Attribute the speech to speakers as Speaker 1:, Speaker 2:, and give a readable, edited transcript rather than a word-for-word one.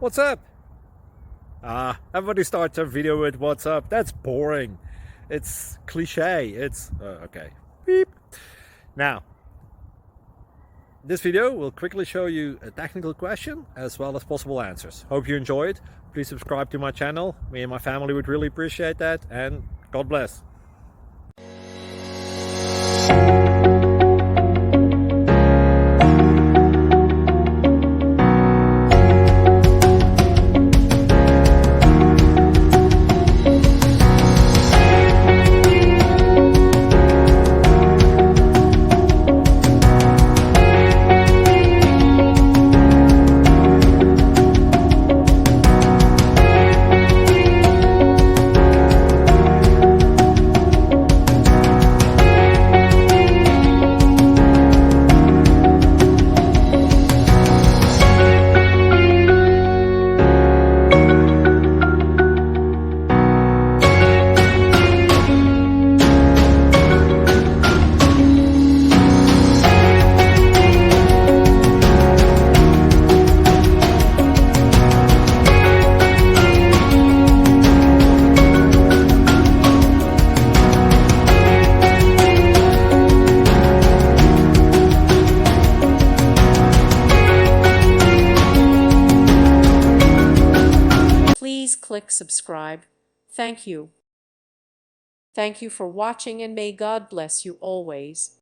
Speaker 1: What's up? Everybody starts their video with what's up. That's boring. It's cliche. It's okay. Beep. Now, this video will quickly show you a technical question as well as possible answers. Hope you enjoy it. Please subscribe to my channel. Me and my family would really appreciate that, and God bless.
Speaker 2: Please click subscribe. Thank you. Thank you for watching, and may God bless you always.